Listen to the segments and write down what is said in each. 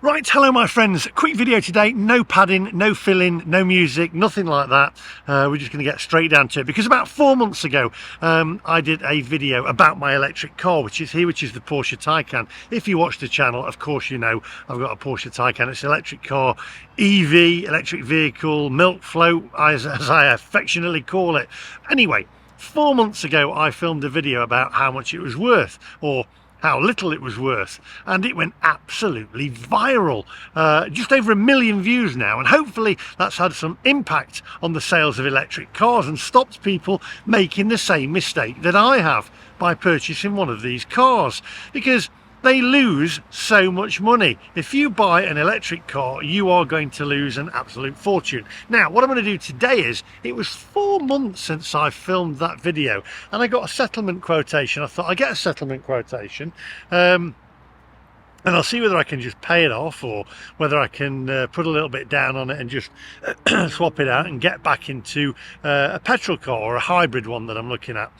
Right, hello my friends, quick video today, no padding, no filling, no music, nothing like that. We're just going to get straight down to it because about 4 months ago I did a video about my electric car, which is here, which is the Porsche Taycan. If you watch the channel, of course you know I've got a Porsche Taycan. It's an electric car, EV, electric vehicle, milk float, as I affectionately call it. Anyway, 4 months ago I filmed a video about how much it was worth, or how little it was worth, and it went absolutely viral. Just over 1 million views now, and hopefully that's had some impact on the sales of electric cars and stopped people making the same mistake that I have by purchasing one of these cars, because they lose so much money. If you buy an electric car, you are going to lose an absolute fortune. Now, what I'm going to do today is, it was 4 months since I filmed that video, and I got a settlement quotation. I thought I'd get a settlement quotation, and I'll see whether I can just pay it off, or whether I can put a little bit down on it and just swap it out and get back into a petrol car or a hybrid one that I'm looking at.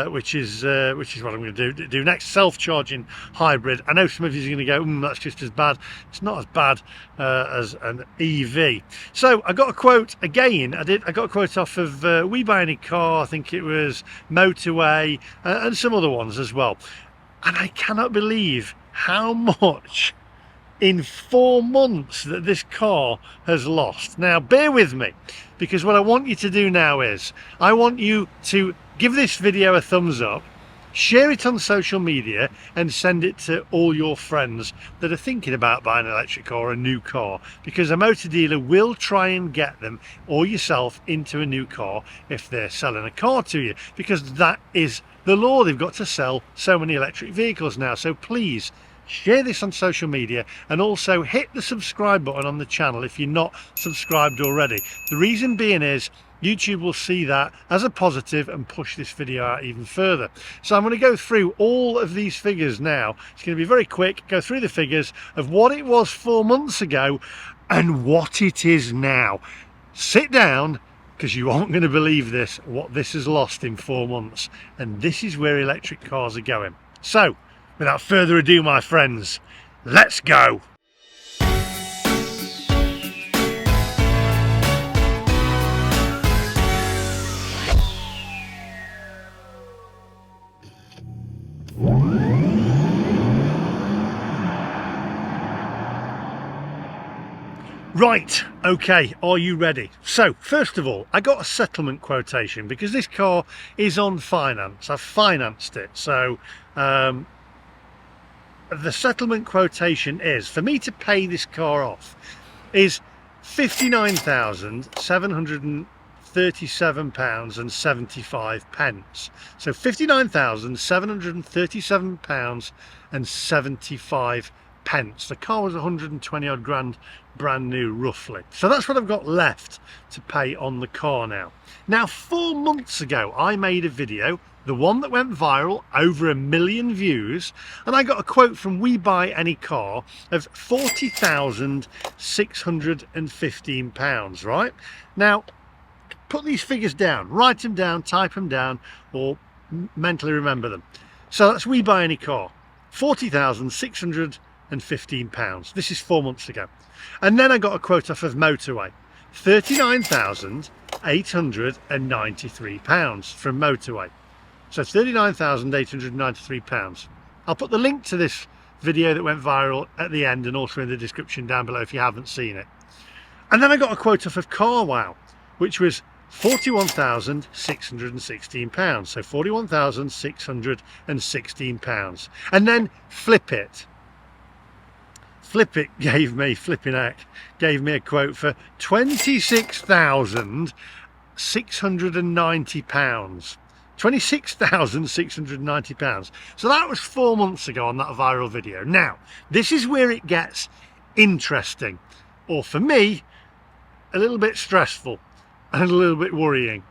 Which is what I'm going to do next. Self-charging hybrid. I know some of you are going to go, that's just as bad. It's not as bad as an EV. So I got a quote again. I got a quote off of We Buy Any Car. I think it was Motorway, and some other ones as well. And I cannot believe how much in 4 months that this car has lost. Now bear with me, because what I want you to do now is, I want you to give this video a thumbs up, share it on social media, and send it to all your friends that are thinking about buying an electric car or a new car, because a motor dealer will try and get them or yourself into a new car if they're selling a car to you, because that is the law. They've got to sell so many electric vehicles now. So please share this on social media, and also hit the subscribe button on the channel if you're not subscribed already. The reason being is YouTube will see that as a positive and push this video out even further. So I'm going to go through all of these figures now. It's going to be very quick. Go through the figures of what it was 4 months ago and what it is now. Sit down, because you aren't going to believe this, what this has lost in 4 months. And this is where electric cars are going. So without further ado, my friends, let's go. Right, okay, are you ready? So first of all, I got a settlement quotation because this car is on finance. I've financed it. So the settlement quotation is, for me to pay this car off, is £59,737.75. So £59,737.75. The car was 120 odd grand brand new, roughly. So that's what I've got left to pay on the car now. Now 4 months ago I made a video, the one that went viral, over 1 million views, and I got a quote from We Buy Any Car of £40,615, right? Now put these figures down, write them down, type them down, or mentally remember them. So that's We Buy Any Car, £40,615. This is 4 months ago. And then I got a quote off of Motorway, £39,893 from Motorway. So £39,893. I'll put the link to this video that went viral at the end, and also in the description down below if you haven't seen it. And then I got a quote off of CarWow, which was £41,616. So £41,616. And then Flip It gave me a quote for £26,690. £26,690. So that was 4 months ago on that viral video. Now this is where it gets interesting, or for me a little bit stressful and a little bit worrying,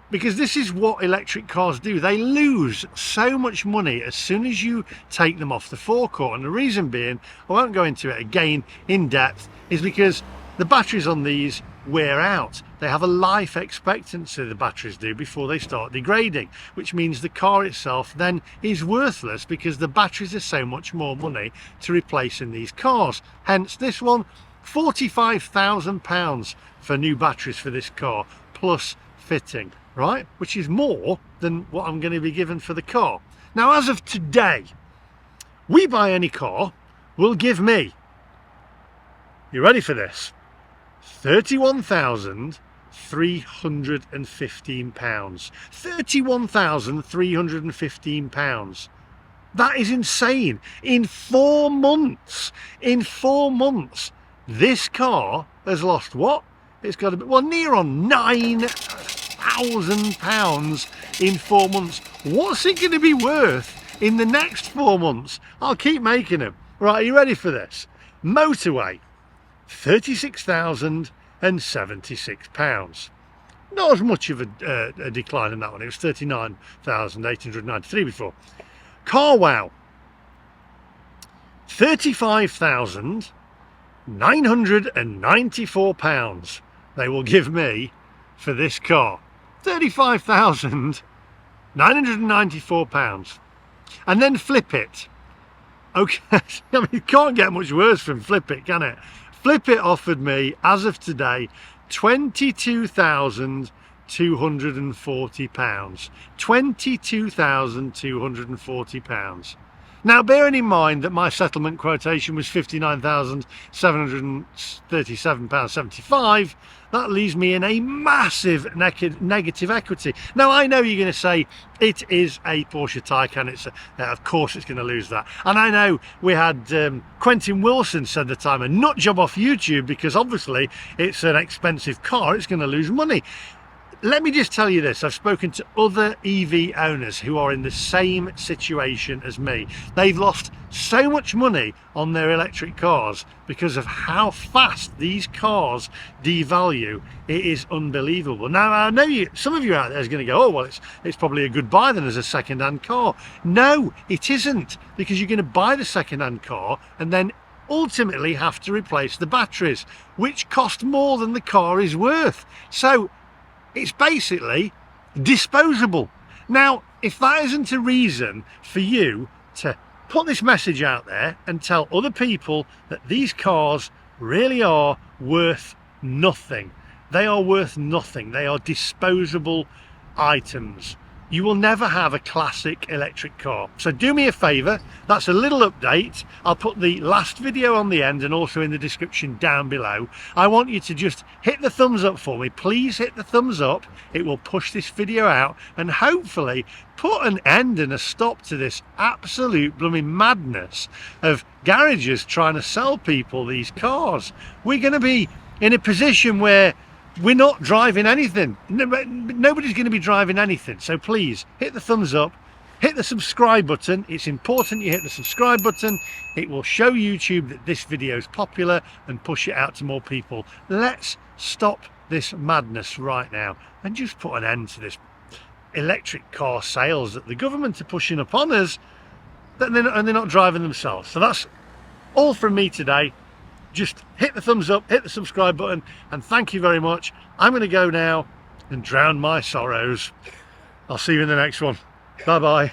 because this is what electric cars do. They lose so much money as soon as you take them off the forecourt. And the reason being, I won't go into it again in depth, is because the batteries on these wear out. They have a life expectancy, the batteries do, before they start degrading, which means the car itself then is worthless because the batteries are so much more money to replace in these cars. Hence this one, £45,000 for new batteries for this car, plus fitting, right? Which is more than what I'm going to be given for the car. Now, as of today, We Buy Any Car will give me, you ready for this, £31,315. £31,315. That is insane. In 4 months, this car has lost what? It's got to be, well, near on £9,000 in 4 months. What's it going to be worth in the next 4 months? I'll keep making them. Right, are you ready for this? Motorway, £36,076. Not as much of a decline in that one. It was 39,893 before. CarWow, £35,994 they will give me for this car. £35,994. And then Flip It. Okay, I mean, it can't get much worse from Flip It, can it? Flip It offered me, as of today, £22,240. £22,240. Now, bearing in mind that my settlement quotation was £59,737.75, that leaves me in a massive negative equity. Now, I know you're going to say it is a Porsche Taycan. Of course it's going to lose that. And I know we had Quentin Wilson said the time a nut job off YouTube because obviously it's an expensive car. It's going to lose money. Let me just tell you this, I've spoken to other EV owners who are in the same situation as me. They've lost so much money on their electric cars because of how fast these cars devalue. It is unbelievable. Now, I know some of you out there is going to go, oh, well, it's probably a good buy then as a second-hand car. No, it isn't, because you're going to buy the second-hand car and then ultimately have to replace the batteries, which cost more than the car is worth. So it's basically disposable. Now, if that isn't a reason for you to put this message out there and tell other people that these cars really are worth nothing. They are worth nothing. They are disposable items. You will never have a classic electric car. So do me a favour, that's a little update. I'll put the last video on the end and also in the description down below. I want you to just hit the thumbs up for me. Please hit the thumbs up. It will push this video out and hopefully put an end and a stop to this absolute blooming madness of garages trying to sell people these cars. We're going to be in a position where we're not driving anything. Nobody's going to be driving anything. So please hit the thumbs up, hit the subscribe button. It's important you hit the subscribe button. It will show YouTube that this video is popular and push it out to more people. Let's stop this madness right now and just put an end to this electric car sales that the government are pushing upon us and they're not driving themselves. So that's all from me today. Just hit the thumbs up, hit the subscribe button, and thank you very much. I'm going to go now and drown my sorrows. I'll see you in the next one. Bye bye.